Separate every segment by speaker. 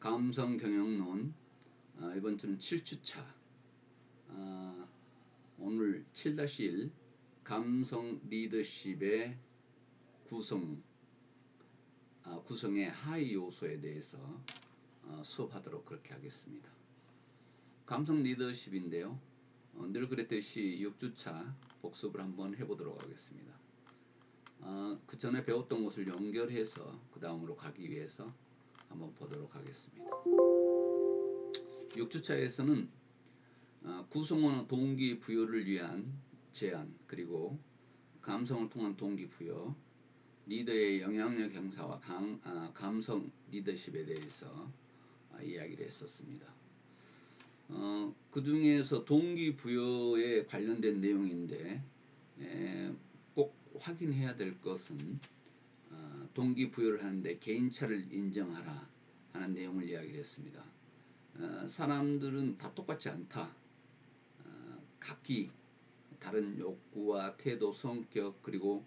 Speaker 1: 감성 경영론 이번 주는 7주차 오늘 7-1 감성 리더십의 구성의 하위 요소에 대해서 수업하도록 그렇게 하겠습니다. 감성 리더십인데요. 늘 그랬듯이 6주차 복습을 한번 해보도록 하겠습니다. 그 전에 배웠던 것을 연결해서 그 다음으로 가기 위해서 한번 보도록 하겠습니다. 6주차에서는 구성원의 동기부여를 위한 제안, 그리고 감성을 통한 동기부여, 리더의 영향력 행사와 감성 리더십에 대해서 이야기를 했었습니다. 그 중에서 동기부여에 관련된 내용인데 꼭 확인해야 될 것은 동기부여를 하는데 개인차를 인정하라 하는 내용을 이야기를 했습니다. 사람들은 다 똑같지 않다. 각기 다른 욕구와 태도, 성격, 그리고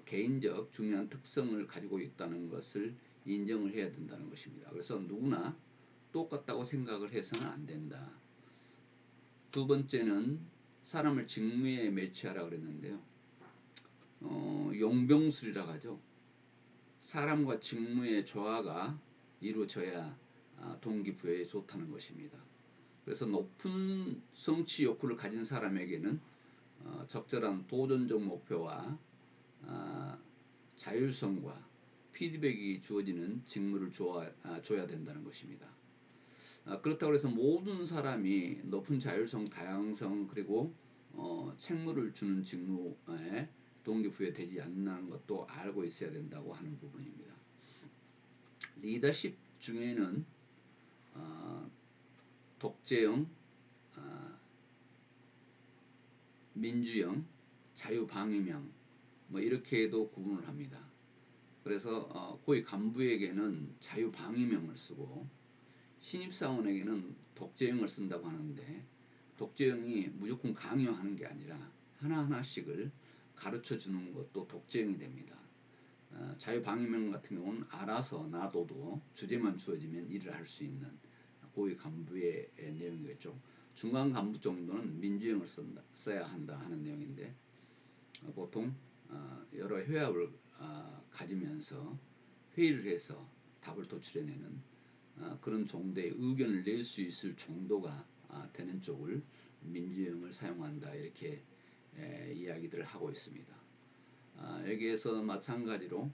Speaker 1: 개인적 중요한 특성을 가지고 있다는 것을 인정을 해야 된다는 것입니다. 그래서 누구나 똑같다고 생각을 해서는 안 된다. 두 번째는 사람을 직무에 매치하라 그랬는데요. 용병술이라고 하죠. 사람과 직무의 조화가 이루어져야 동기부여에 좋다는 것입니다. 그래서 높은 성취 욕구를 가진 사람에게는 적절한 도전적 목표와 자율성과 피드백이 주어지는 직무를 줘야 된다는 것입니다. 그렇다고 해서 모든 사람이 높은 자율성, 다양성, 그리고 책무를 주는 직무에 동기부여 되지 않는 것도 알고 있어야 된다고 하는 부분입니다. 리더십 중에는 독재형, 민주형, 자유방임형 이렇게도 구분을 합니다. 그래서 고위 간부에게는 자유방임형을 쓰고 신입사원에게는 독재형을 쓴다고 하는데, 독재형이 무조건 강요하는 게 아니라 하나하나씩을 가르쳐 주는 것도 독재형이 됩니다. 자유방임형 같은 경우는 알아서 놔둬도 주제만 주어지면 일을 할 수 있는 고위 간부의 내용이겠죠. 중간 간부 정도는 민주형을 써야 한다 하는 내용인데, 보통 여러 회합을 가지면서 회의를 해서 답을 도출해내는 그런 정도의 의견을 낼 수 있을 정도가 되는 쪽을 민주형을 사용한다, 이렇게 이야기들을 하고 있습니다. 여기에서 마찬가지로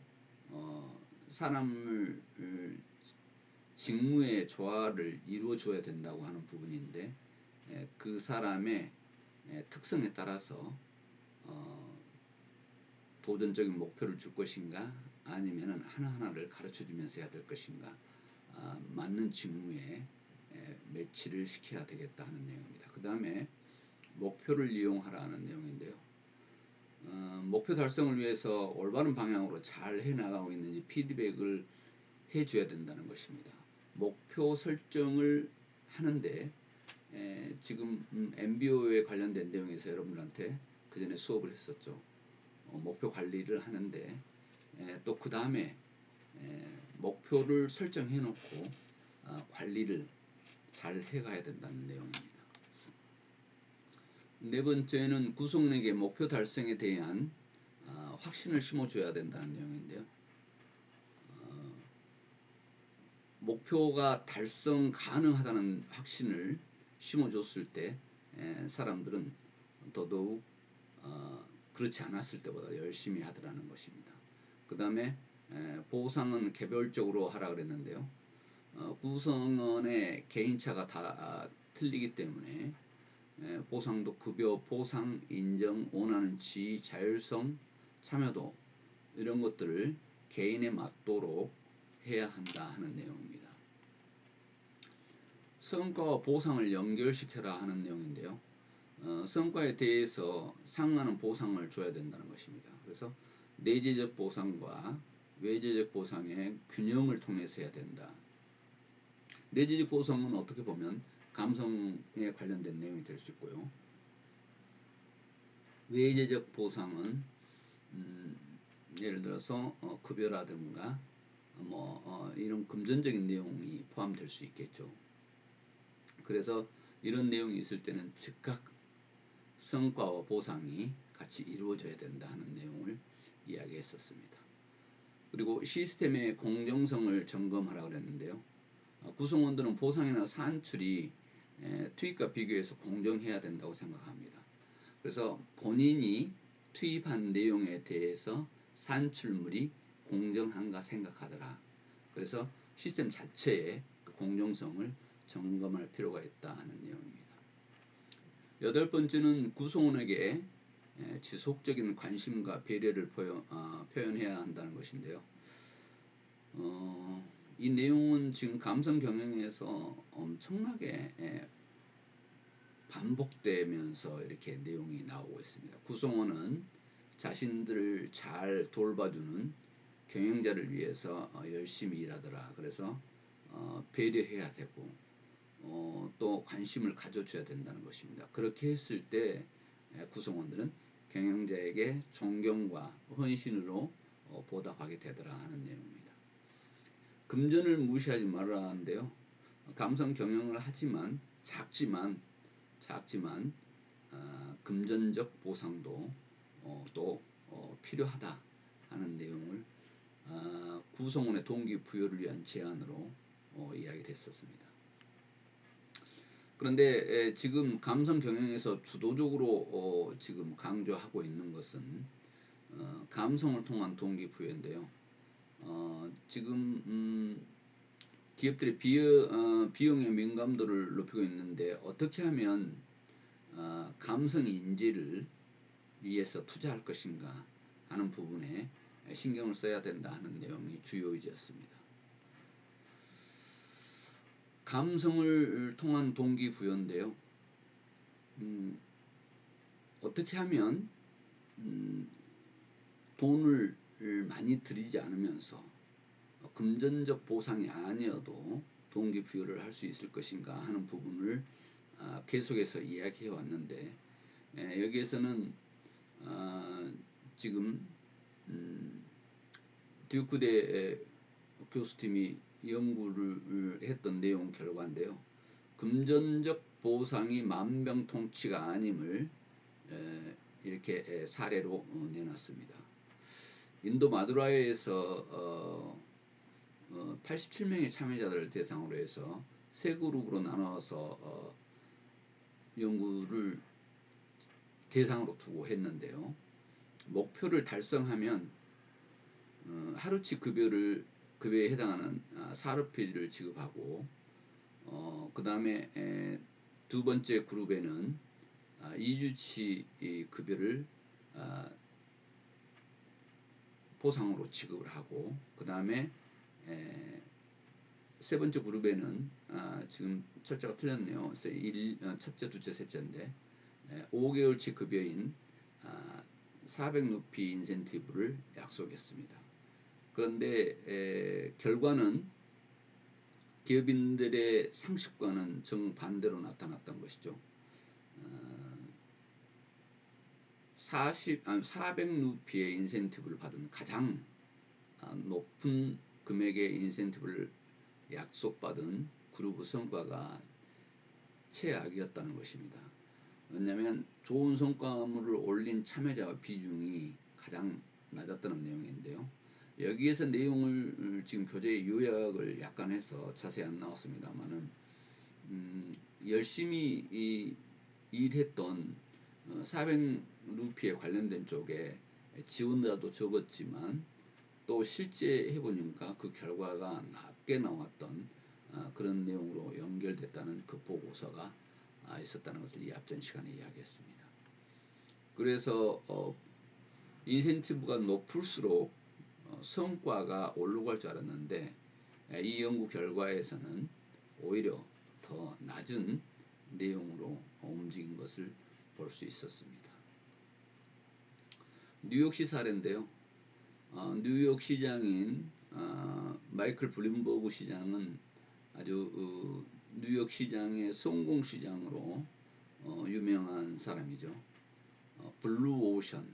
Speaker 1: 사람을 직무의 조화를 이루어줘야 된다고 하는 부분인데, 그 사람의 특성에 따라서 도전적인 목표를 줄 것인가, 아니면은 하나하나를 가르쳐주면서 해야 될 것인가, 맞는 직무에 매치를 시켜야 되겠다 하는 내용입니다. 그 다음에 목표를 이용하라는 내용인데요. 목표 달성을 위해서 올바른 방향으로 잘 해나가고 있는지 피드백을 해줘야 된다는 것입니다. 목표 설정을 하는데 지금 MBO에 관련된 내용에서 여러분들한테 그 전에 수업을 했었죠. 목표 관리를 하는데 또 그 다음에 목표를 설정해 놓고 관리를 잘 해가야 된다는 내용입니다. 네 번째는 구성원에게 목표 달성에 대한 확신을 심어줘야 된다는 내용인데요. 목표가 달성 가능하다는 확신을 심어줬을 때 사람들은 더더욱 그렇지 않았을 때보다 열심히 하더라는 것입니다. 그 다음에 보상은 개별적으로 하라 그랬는데요. 구성원의 개인차가 다 틀리기 때문에 보상도 급여, 보상, 인정, 원하는 지위, 자율성, 참여도 이런 것들을 개인에 맞도록 해야 한다 하는 내용입니다. 성과와 보상을 연결시켜라 하는 내용인데요. 성과에 대해서 상응하는 보상을 줘야 된다는 것입니다. 그래서 내재적 보상과 외재적 보상의 균형을 통해서 해야 된다. 내재적 보상은 어떻게 보면 감성에 관련된 내용이 될 수 있고요. 외재적 보상은 예를 들어서 급여라든가 이런 금전적인 내용이 포함될 수 있겠죠. 그래서 이런 내용이 있을 때는 즉각 성과와 보상이 같이 이루어져야 된다 하는 내용을 이야기했었습니다. 그리고 시스템의 공정성을 점검하라고 그랬는데요. 구성원들은 보상이나 산출이 투입과 비교해서 공정해야 된다고 생각합니다. 그래서 본인이 투입한 내용에 대해서 산출물이 공정한가 생각하더라. 그래서 시스템 자체의 공정성을 점검할 필요가 있다 하는 내용입니다. 여덟 번째는 구성원에게 지속적인 관심과 배려를 표현해야 한다는 것인데요. 이 내용은 지금 감성 경영에서 엄청나게 반복되면서 이렇게 내용이 나오고 있습니다. 구성원은 자신들을 잘 돌봐주는 경영자를 위해서 열심히 일하더라. 그래서 배려해야 되고 또 관심을 가져줘야 된다는 것입니다. 그렇게 했을 때 구성원들은 경영자에게 존경과 헌신으로 보답하게 되더라 하는 내용입니다. 금전을 무시하지 말아야 하는데요. 감성 경영을 하지만 작지만 금전적 보상도 또 필요하다 하는 내용을 구성원의 동기부여를 위한 제안으로 이야기를 했었습니다. 그런데 지금 감성 경영에서 주도적으로 지금 강조하고 있는 것은 감성을 통한 동기부여인데요. 지금 기업들의 비용의 민감도를 높이고 있는데 어떻게 하면 감성 인재를 위해서 투자할 것인가 하는 부분에 신경을 써야 된다 하는 내용이 주요 의제였습니다. 감성을 통한 동기부여인데요. 어떻게 하면 돈을 많이 들이지 않으면서 금전적 보상이 아니어도 동기부여를 할 수 있을 것인가 하는 부분을 계속해서 이야기해 왔는데 여기에서는 지금 듀크대 교수팀이 연구를 했던 내용 결과인데요. 금전적 보상이 만병통치가 아님을 이렇게 사례로 내놨습니다. 인도 마두라이에서 87명의 참여자들을 대상으로 해서 세 그룹으로 나눠서 연구를 대상으로 두고 했는데요. 목표를 달성하면 하루치 급여에 해당하는 사르피를 지급하고 그 다음에 두 번째 그룹에는 2주치 급여를 보상으로 지급을 하고 그 다음에 세 번째 그룹에는 지금 철자가 틀렸네요. 첫째, 둘째, 셋째인데 5개월치 급여인 400루피 인센티브를 약속했습니다. 그런데 결과는 기업인들의 상식과는 정반대로 나타났던 것이죠. 400루피의 인센티브를 받은 가장 높은 금액의 인센티브를 약속받은 그룹의 성과가 최악이었다는 것입니다. 왜냐하면 좋은 성과물을 올린 참여자 비중이 가장 낮았다는 내용인데요. 여기에서 내용을 지금 교재에 요약을 약간 해서 자세히 안 나왔습니다만은 열심히 일했던 400루피에 관련된 쪽에 지원자도 적었지만 또 실제 해보니까 그 결과가 낮게 나왔던 그런 내용으로 연결됐다는 그 보고서가 있었다는 것을 이 앞전 시간에 이야기했습니다. 그래서 인센티브가 높을수록 성과가 올라갈 줄 알았는데 이 연구 결과에서는 오히려 더 낮은 내용으로 움직인 것을 볼 수 있었습니다. 뉴욕시 사례인데요. 뉴욕 시장인 마이클 블룸버그 시장은 아주 뉴욕 시장의 성공 시장으로 유명한 사람이죠. 블루오션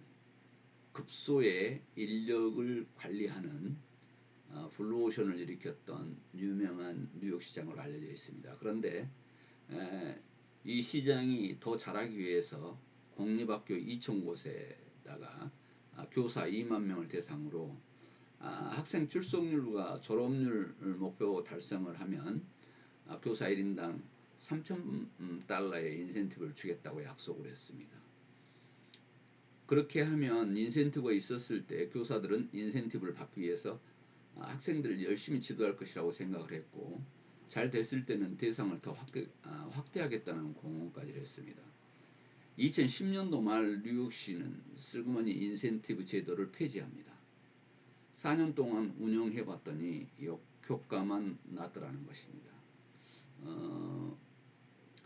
Speaker 1: 급소의 인력을 관리하는 블루오션을 일으켰던 유명한 뉴욕 시장으로 알려져 있습니다. 그런데 이 시장이 더 잘하기 위해서 공립학교 2,000곳에다가 교사 2만 명을 대상으로 학생 출석률과 졸업률 목표 달성을 하면 교사 1인당 3,000달러의 인센티브를 주겠다고 약속을 했습니다. 그렇게 하면 인센티브가 있었을 때 교사들은 인센티브를 받기 위해서 학생들을 열심히 지도할 것이라고 생각을 했고, 잘 됐을 때는 대상을 더 확대하겠다는 공언까지 했습니다. 2010년도 말 뉴욕시는 슬그머니 인센티브 제도를 폐지합니다. 4년 동안 운영해봤더니 역효과만 났더라는 것입니다.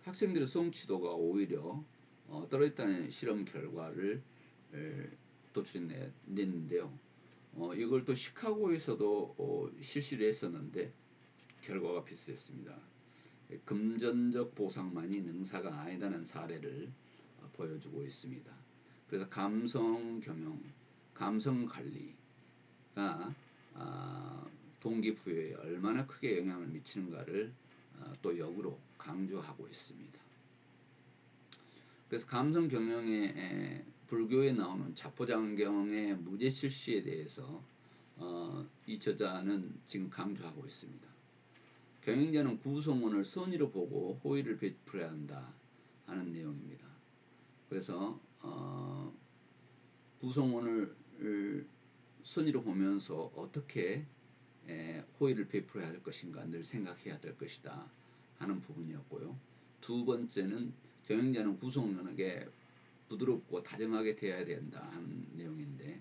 Speaker 1: 학생들의 성취도가 오히려 떨어졌다는 실험 결과를 도출해냈는데요. 이걸 또 시카고에서도 실시를 했었는데 결과가 비슷했습니다. 금전적 보상만이 능사가 아니다는 사례를 보여주고 있습니다. 그래서 감성 경영, 감성 관리가 동기부여에 얼마나 크게 영향을 미치는가를 또 역으로 강조하고 있습니다. 그래서 감성 경영의 불교에 나오는 자포장경의 무죄칠시에 대해서 이 저자는 지금 강조하고 있습니다. 경영자는 구성원을 선의로 보고 호의를 베풀어야 한다 하는 내용입니다. 그래서 구성원을 선의로 보면서 어떻게 호의를 베풀어야 할 것인가 늘 생각해야 될 것이다 하는 부분이었고요. 두 번째는 경영자는 구성원에게 부드럽고 다정하게 대해야 된다 하는 내용인데,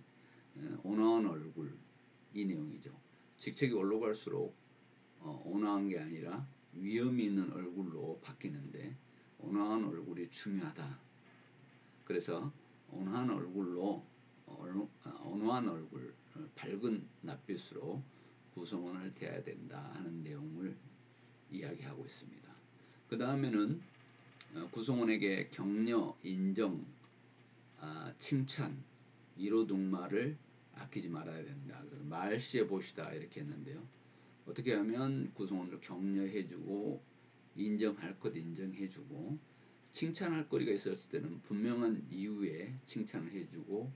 Speaker 1: 온화한 얼굴, 이 내용이죠. 직책이 올라갈수록 온화한 게 아니라 위험이 있는 얼굴로 바뀌는데 온화한 얼굴이 중요하다. 그래서 온화한 얼굴로 온화한 얼굴, 밝은 낯빛으로 구성원을 대해야 된다 하는 내용을 이야기하고 있습니다. 그 다음에는 구성원에게 격려, 인정, 칭찬, 이로둥말을 아끼지 말아야 된다. 말씨에 보시다 이렇게 했는데요. 어떻게 하면 구성원을 격려해주고 인정할 것 인정해주고, 칭찬할 거리가 있었을 때는 분명한 이유에 칭찬을 해주고,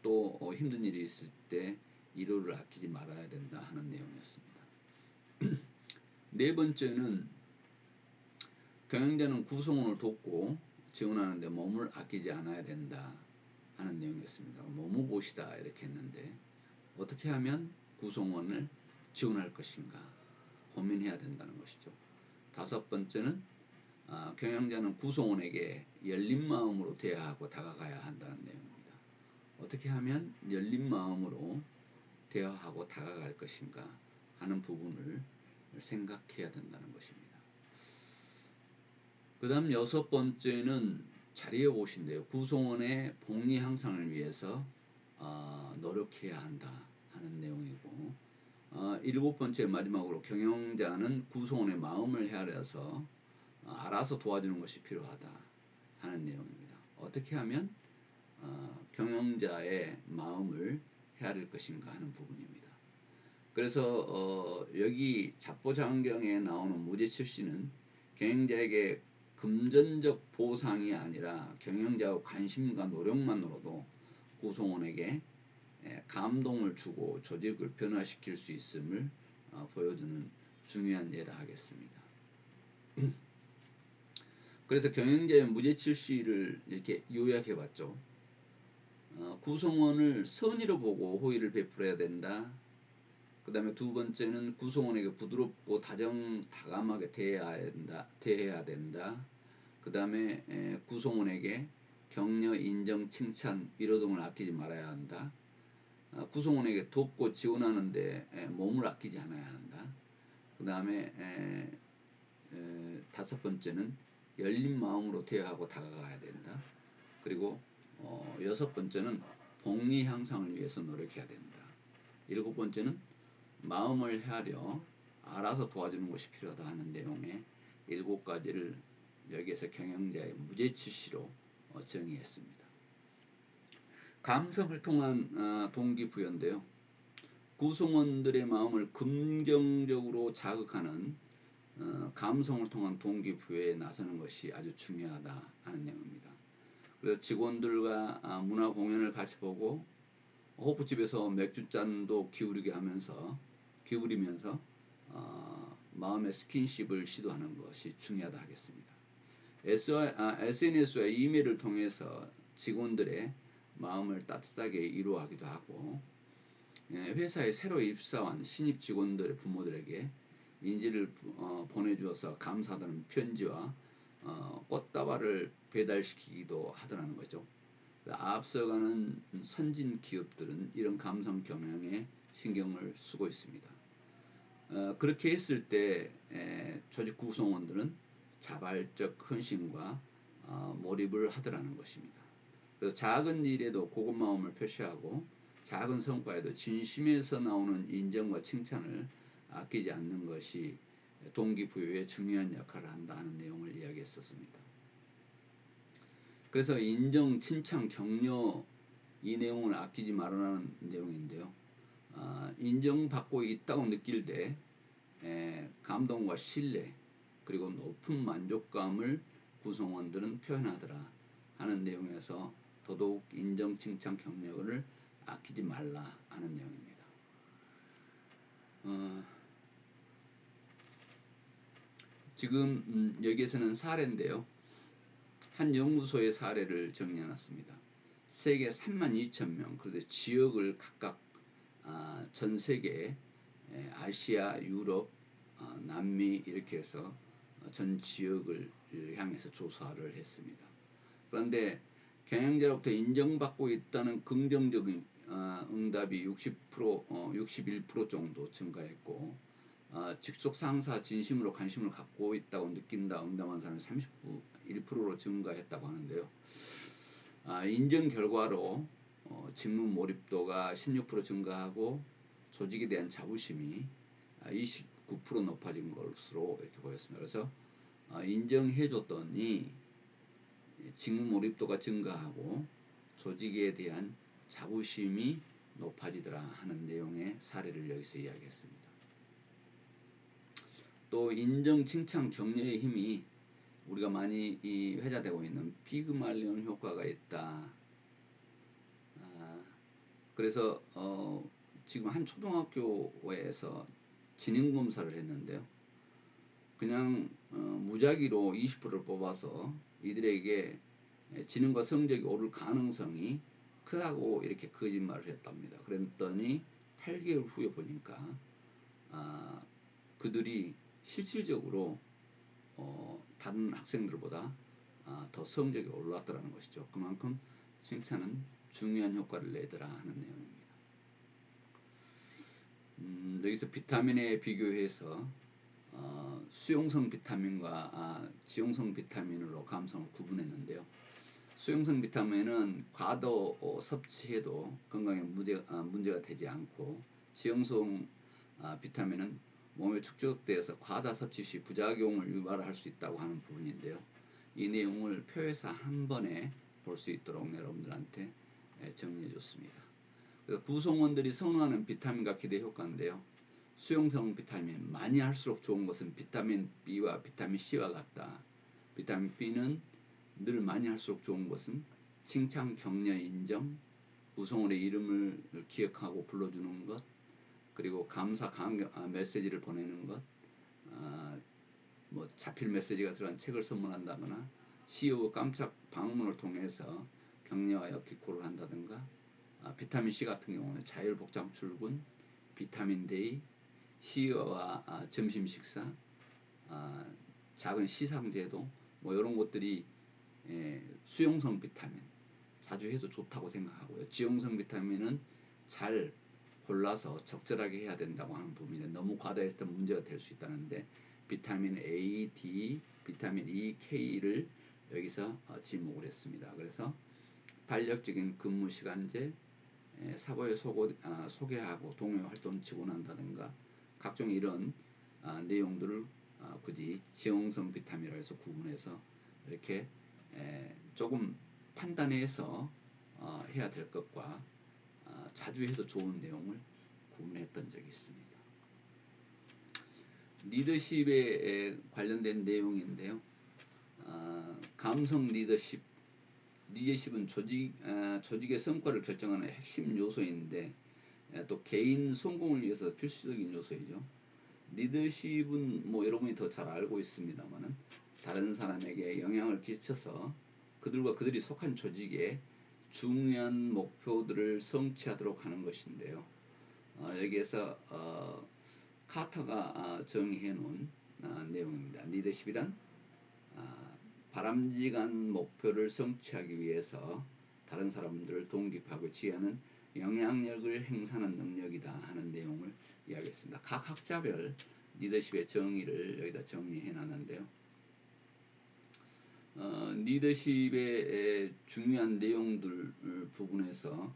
Speaker 1: 또 힘든 일이 있을 때 이로를 아끼지 말아야 된다 하는 내용이었습니다. 네 번째는 경영자는 구성원을 돕고 지원하는데 몸을 아끼지 않아야 된다 하는 내용이었습니다. 몸을 보시다 이렇게 했는데, 어떻게 하면 구성원을 지원할 것인가 고민해야 된다는 것이죠. 다섯 번째는 경영자는 구성원에게 열린 마음으로 대화하고 다가가야 한다는 내용입니다. 어떻게 하면 열린 마음으로 대화하고 다가갈 것인가 하는 부분을 생각해야 된다는 것입니다. 그 다음 여섯 번째는 자리에 보신데요. 구성원의 복리 향상을 위해서 노력해야 한다 하는 내용이고, 일곱 번째 마지막으로 경영자는 구성원의 마음을 헤아려서 알아서 도와주는 것이 필요하다 하는 내용입니다. 어떻게 하면 경영자의 마음을 헤아릴 것인가 하는 부분입니다. 그래서 여기 잡보장경에 나오는 무죄칠시는 경영자에게 금전적 보상이 아니라 경영자의 관심과 노력만으로도 구성원에게 감동을 주고 조직을 변화시킬 수 있음을 보여주는 중요한 예라 하겠습니다. 그래서 경영자의 무죄칠시를 이렇게 요약해 봤죠. 구성원을 선의로 보고 호의를 베풀어야 된다. 그 다음에 두 번째는 구성원에게 부드럽고 다감하게 대해야 된다. 그 다음에 구성원에게 격려, 인정, 칭찬, 위로 등을 아끼지 말아야 한다. 구성원에게 돕고 지원하는데 몸을 아끼지 않아야 한다. 그 다음에 다섯 번째는 열린 마음으로 대화하고 다가가야 된다. 그리고 여섯 번째는 복리 향상을 위해서 노력해야 된다. 일곱 번째는 마음을 헤아려 알아서 도와주는 것이 필요하다 하는 내용의 일곱 가지를 여기에서 경영자의 무죄칠시로 정의했습니다. 감성을 통한 동기부여인데요. 구성원들의 마음을 긍정적으로 자극하는 감성을 통한 동기부여에 나서는 것이 아주 중요하다 하는 내용입니다. 그래서 직원들과 문화 공연을 같이 보고 호프집에서 맥주잔도 기울이면서 마음의 스킨십을 시도하는 것이 중요하다 하겠습니다. SNS와 이메일을 통해서 직원들의 마음을 따뜻하게 위로하기도 하고, 회사에 새로 입사한 신입 직원들의 부모들에게 인지를 보내주어서 감사하다는 편지와 꽃다발을 배달시키기도 하더라는 거죠. 앞서가는 선진 기업들은 이런 감성 경영에 신경을 쓰고 있습니다. 그렇게 했을 때 조직 구성원들은 자발적 헌신과 몰입을 하더라는 것입니다. 그래서 작은 일에도 고급마음을 표시하고 작은 성과에도 진심에서 나오는 인정과 칭찬을 아끼지 않는 것이 동기부여에 중요한 역할을 한다는 내용을 이야기했었습니다. 그래서 인정, 칭찬, 격려 이 내용을 아끼지 말라는 내용인데요. 인정받고 있다고 느낄 때 감동과 신뢰 그리고 높은 만족감을 구성원들은 표현하더라 하는 내용에서 더더욱 인정, 칭찬, 격려를 아끼지 말라 하는 내용입니다. 지금 여기에서는 사례인데요. 한 연구소의 사례를 정리해놨습니다. 세계 32,000명, 그런데 지역을 각각 전 세계 아시아, 유럽, 남미 이렇게 해서 전 지역을 향해서 조사를 했습니다. 그런데 경영자로부터 인정받고 있다는 긍정적인 응답이 61% 정도 증가했고, 직속 상사 진심으로 관심을 갖고 있다고 느낀다 응답한 사람이 31%로 증가했다고 하는데요. 인정 결과로 직무 몰입도가 16% 증가하고 조직에 대한 자부심이 29% 높아진 것으로 이렇게 보였습니다. 그래서 인정해줬더니 직무 몰입도가 증가하고 조직에 대한 자부심이 높아지더라 하는 내용의 사례를 여기서 이야기했습니다. 또 인정, 칭찬, 격려의 힘이 우리가 많이 회자되고 있는 피그말리온 효과가 있다. 그래서 지금 한 초등학교에서 진행검사를 했는데요. 그냥 무작위로 20%를 뽑아서 이들에게 지능과 성적이 오를 가능성이 크다고 이렇게 거짓말을 했답니다. 그랬더니 8개월 후에 보니까 그들이 실질적으로 다른 학생들보다 더 성적이 올랐더라는 것이죠. 그만큼 칭찬은 중요한 효과를 내더라 하는 내용입니다. 여기서 비타민에 비교해서 수용성 비타민과 지용성 비타민으로 감성을 구분했는데요. 수용성 비타민은 과도 섭취해도 건강에 문제가 되지 않고, 지용성 비타민은 몸에 축적되어서 과다 섭취 시 부작용을 유발할 수 있다고 하는 부분인데요. 이 내용을 표에서 한 번에 볼 수 있도록 여러분들한테 정리해 줬습니다. 그래서 구성원들이 선호하는 비타민과 기대 효과인데요. 수용성 비타민, 많이 할수록 좋은 것은 비타민 B와 비타민 C와 같다. 비타민 B는 늘 많이 할수록 좋은 것은 칭찬, 격려, 인정, 구성원의 이름을 기억하고 불러주는 것, 그리고 감사 메시지를 보내는 것, 뭐 자필 메시지가 들어간 책을 선물한다거나 CEO 깜짝 방문을 통해서 격려하여 기코를 한다든가, 비타민 C 같은 경우는 자율복장 출근, 비타민 데이, CEO와 점심 식사, 작은 시상제도, 뭐 이런 것들이 수용성 비타민 자주 해도 좋다고 생각하고요. 지용성 비타민은 잘 골라서 적절하게 해야 된다고 하는 부분인데, 너무 과다했던 문제가 될 수 있다는데, 비타민 A, D, 비타민 E, K를 여기서 지목을 했습니다. 그래서 탄력적인 근무 시간제, 사고에 소개하고 동료 활동 지원한다든가 각종 이런 내용들을 굳이 지용성 비타민이라 해서 구분해서 이렇게 조금 판단해서 해야 될 것과 자주 해도 좋은 내용을 부문했던 적이 있습니다. 리더십에 관련된 내용인데요. 감성 리더십. 리더십은 조직의 성과를 결정하는 핵심 요소인데 또 개인 성공을 위해서 필수적인 요소이죠. 리더십은 뭐 여러분이 더 잘 알고 있습니다만은 다른 사람에게 영향을 끼쳐서 그들이 속한 조직에 중요한 목표들을 성취하도록 하는 것인데요. 여기에서 카터가 정의해 놓은 내용입니다. 리더십이란 바람직한 목표를 성취하기 위해서 다른 사람들을 동기하고 지휘하는 영향력을 행사하는 능력이다 하는 내용을 이야기했습니다. 각 학자별 리더십의 정의를 여기다 정리해 놨는데요. 리더십의 중요한 내용들 부분에서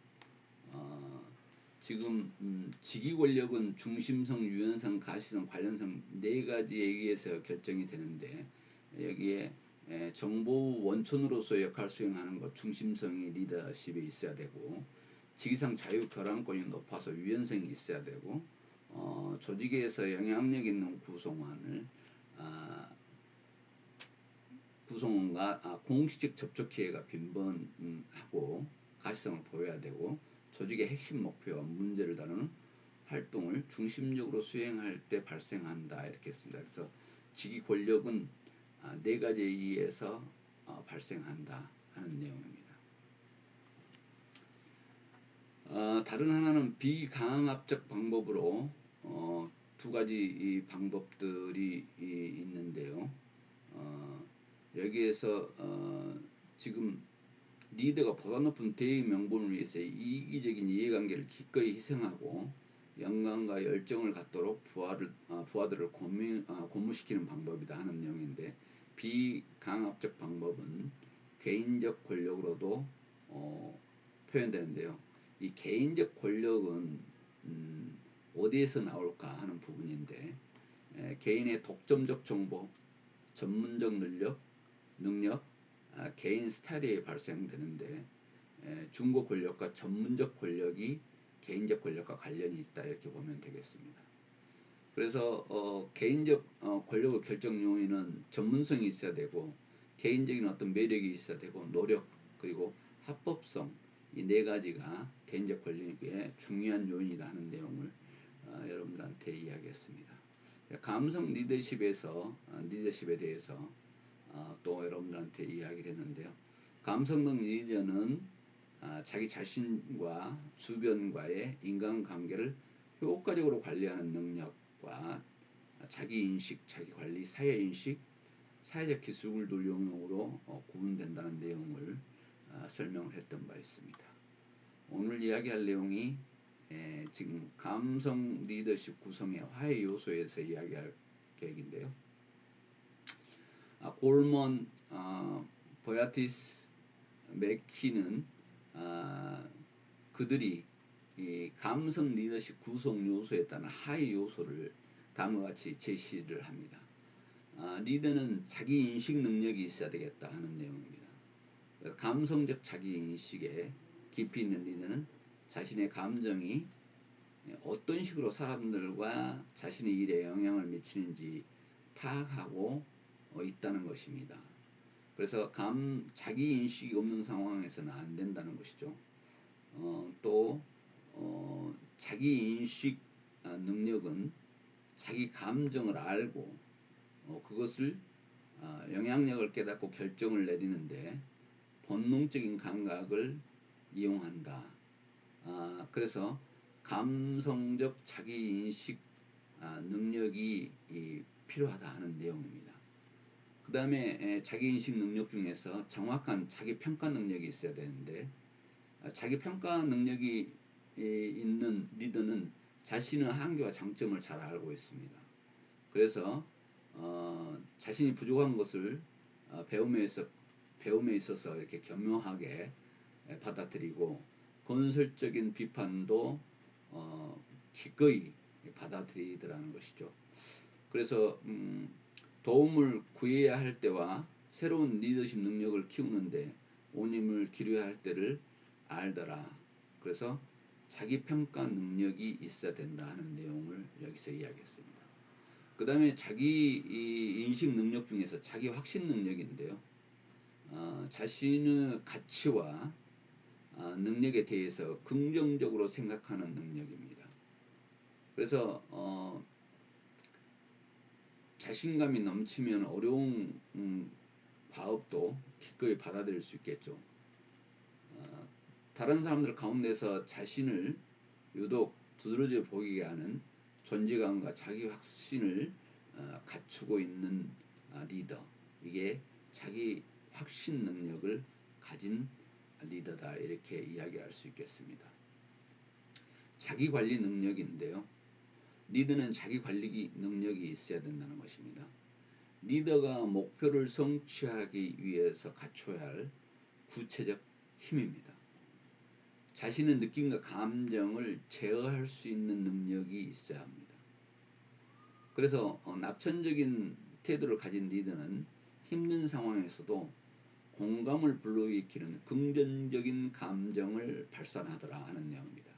Speaker 1: 지금 직위 권력은 중심성, 유연성, 가시성, 관련성 네 가지에 의해서 결정이 되는데 여기에 정보 원천으로서 역할 수행하는 것 중심성이 리더십에 있어야 되고 직위상 자유 결함권이 높아서 유연성이 있어야 되고 조직에서 영향력 있는 구성원과 공식적 접촉 기회가 빈번하고 가시성을 보여야 되고 조직의 핵심 목표와 문제를 다루는 활동을 중심적으로 수행할 때 발생한다 이렇게 했습니다. 그래서 직위 권력은 네 가지에 의해서 발생한다 하는 내용입니다. 다른 하나는 비강압적 방법으로 두 가지 방법들이 있는데요. 여기에서 지금 리더가 보다 높은 대의 명분을 위해서 이기적인 이해관계를 기꺼이 희생하고 영광과 열정을 갖도록 부하들을 고무시키는 방법이다 하는 내용인데 비강압적 방법은 개인적 권력으로도 표현되는데요. 이 개인적 권력은 어디에서 나올까 하는 부분인데 개인의 독점적 정보, 전문적 능력, 개인 스타일이 발생되는데 중고 권력과 전문적 권력이 개인적 권력과 관련이 있다 이렇게 보면 되겠습니다. 그래서 개인적 권력의 결정 요인은 전문성이 있어야 되고 개인적인 어떤 매력이 있어야 되고 노력 그리고 합법성 이 네 가지가 개인적 권력의 중요한 요인이다 하는 내용을 여러분들한테 이야기했습니다. 감성 리더십에 대해서 또 여러분들한테 이야기를 했는데요. 감성적 리더는 자기 자신과 주변과의 인간관계를 효과적으로 관리하는 능력과 자기인식, 자기관리, 사회인식, 사회적 기술을 용어로 구분된다는 내용을 설명을 했던 바 있습니다. 오늘 이야기할 내용이 지금 감성 리더십 구성의 화해 요소에서 이야기할 계획인데요. 골먼, 보야티스, 맥키는 그들이 이 감성 리더십 구성 요소에 따른 하위 요소를 다음과 같이 제시를 합니다. 리더는 자기 인식 능력이 있어야 되겠다 하는 내용입니다. 감성적 자기 인식에 깊이 있는 리더는 자신의 감정이 어떤 식으로 사람들과 자신의 일에 영향을 미치는지 파악하고 있다는 것입니다. 그래서 자기 인식이 없는 상황에서는 안 된다는 것이죠. 또 자기 인식 능력은 자기 감정을 알고 그것을 영향력을 깨닫고 결정을 내리는데 본능적인 감각을 이용한다. 그래서 감성적 자기인식 능력이 필요하다 하는 내용입니다. 그 다음에 자기인식 능력 중에서 정확한 자기평가 능력이 있어야 되는데 자기평가 능력이 있는 리더는 자신의 한계와 장점을 잘 알고 있습니다. 그래서 자신이 부족한 것을 배움에 있어서 이렇게 겸허하게 받아들이고 건설적인 비판도 기꺼이 받아들이더라는 것이죠. 그래서 도움을 구해야 할 때와 새로운 리더십 능력을 키우는데 온 힘을 기울여야 할 때를 알더라. 그래서 자기 평가 능력이 있어야 된다 하는 내용을 여기서 이야기했습니다. 그 다음에 자기 인식 능력 중에서 자기 확신 능력인데요. 자신의 가치와 능력에 대해서 긍정적으로 생각하는 능력입니다. 그래서 자신감이 넘치면 어려운 과업도 기꺼이 받아들일 수 있겠죠. 다른 사람들 가운데서 자신을 유독 두드러져 보이게 하는 존재감과 자기 확신을 갖추고 있는 리더, 이게 자기 확신 능력을 가진 리더다, 이렇게 이야기할 수 있겠습니다. 자기 관리 능력인데요. 리더는 자기 관리 능력이 있어야 된다는 것입니다. 리더가 목표를 성취하기 위해서 갖춰야 할 구체적 힘입니다. 자신의 느낌과 감정을 제어할 수 있는 능력이 있어야 합니다. 그래서 낙천적인 태도를 가진 리더는 힘든 상황에서도 공감을 불러일으키는 긍정적인 감정을 발산하더라 하는 내용입니다.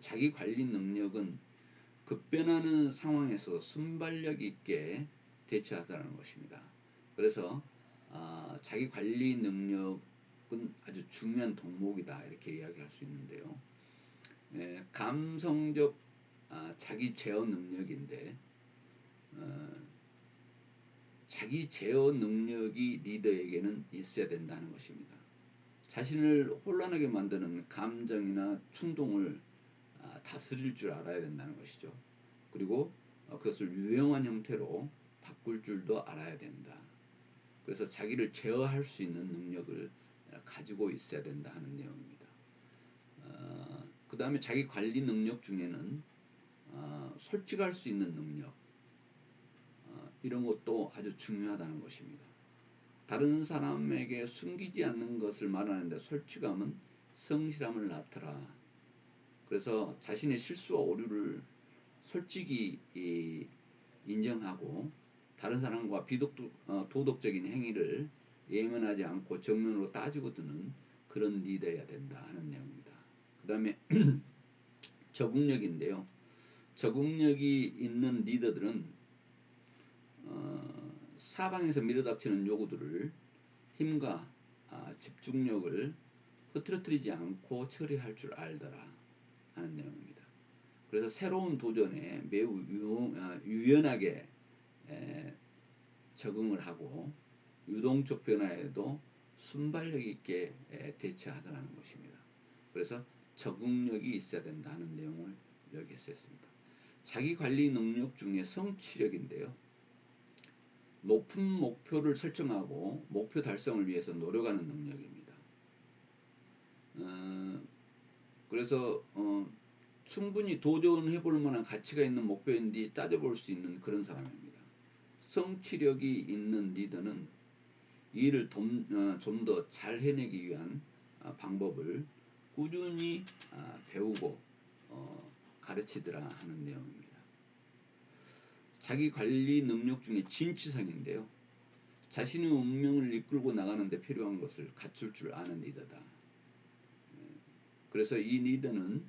Speaker 1: 자기 관리 능력은 급변하는 상황에서 순발력 있게 대처하더라는 것입니다. 그래서 자기 관리 능력은 아주 중요한 덕목이다, 이렇게 이야기할 수 있는데요. 감성적 자기 제어 능력인데, 자기 제어 능력이 리더에게는 있어야 된다는 것입니다. 자신을 혼란하게 만드는 감정이나 충동을 다스릴 줄 알아야 된다는 것이죠. 그리고 그것을 유용한 형태로 바꿀 줄도 알아야 된다. 그래서 자기를 제어할 수 있는 능력을 가지고 있어야 된다 하는 내용입니다. 그 다음에 자기 관리 능력 중에는 솔직할 수 있는 능력, 이런 것도 아주 중요하다는 것입니다. 다른 사람에게 숨기지 않는 것을 말하는데 솔직함은 성실함을 나타라. 그래서 자신의 실수와 오류를 솔직히 인정하고 다른 사람과 도덕적인 행위를 예민하지 않고 정면으로 따지고 드는 그런 리더여야 된다 하는 내용입니다. 그 다음에 적응력인데요. 적응력이 있는 리더들은 사방에서 밀어닥치는 요구들을 힘과 집중력을 흐트러뜨리지 않고 처리할 줄 알더라 하는 내용입니다. 그래서 새로운 도전에 매우 유연하게 적응을 하고 유동적 변화에도 순발력 있게 대처하더라는 것입니다. 그래서 적응력이 있어야 된다는 내용을 여기서 했습니다. 자기 관리 능력 중에 성취력인데요. 높은 목표를 설정하고 목표 달성을 위해서 노력하는 능력입니다. 그래서 충분히 도전해 볼 만한 가치가 있는 목표인지 따져볼 수 있는 그런 사람입니다. 성취력이 있는 리더는 이 일을 좀 더 잘 해내기 위한 방법을 꾸준히 배우고 가르치더라 하는 내용입니다. 자기 관리 능력 중에 진취성인데요. 자신의 운명을 이끌고 나가는 데 필요한 것을 갖출 줄 아는 리더다. 그래서 이 리더는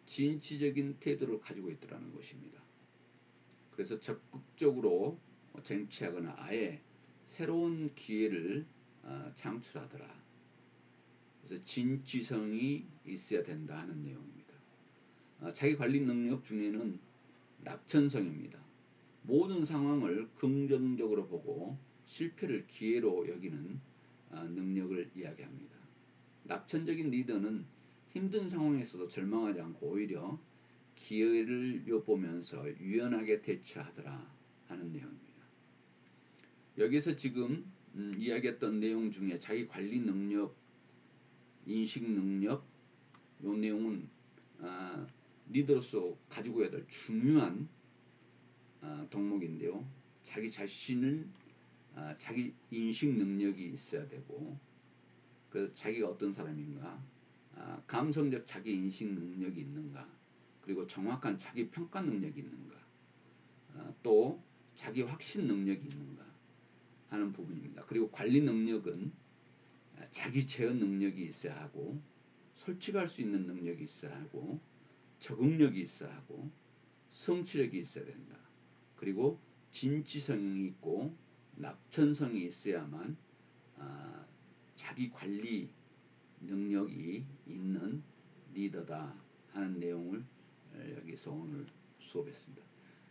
Speaker 1: 진취적인 태도를 가지고 있더라는 것입니다. 그래서 적극적으로 쟁취하거나 아예 새로운 기회를 창출하더라. 그래서 진취성이 있어야 된다 하는 내용입니다. 자기 관리 능력 중에는 낙천성입니다. 모든 상황을 긍정적으로 보고 실패를 기회로 여기는 능력을 이야기합니다. 낙천적인 리더는 힘든 상황에서도 절망하지 않고 오히려 기회를 엿보면서 유연하게 대처하더라 하는 내용입니다. 여기서 지금 이야기했던 내용 중에 자기 관리 능력, 인식 능력, 이 내용은 리더로서 가지고 해야 될 중요한 덕목인데요. 자기 자신을 자기 인식 능력이 있어야 되고, 그래서 자기가 어떤 사람인가, 감성적 자기 인식 능력이 있는가, 그리고 정확한 자기 평가 능력이 있는가, 또 자기 확신 능력이 있는가 하는 부분입니다. 그리고 관리 능력은 자기 제어 능력이 있어야 하고, 솔직할 수 있는 능력이 있어야 하고, 적응력이 있어야 하고 성취력이 있어야 된다. 그리고 진취성이 있고 낙천성이 있어야만 자기 관리 능력이 있는 리더다 하는 내용을 여기서 오늘 수업했습니다.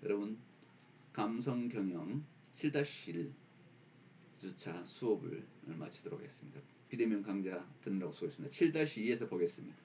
Speaker 1: 여러분 감성경영 7-1 주차 수업을 마치도록 하겠습니다. 비대면 강좌 듣느라고 수고했습니다. 7-2에서 보겠습니다.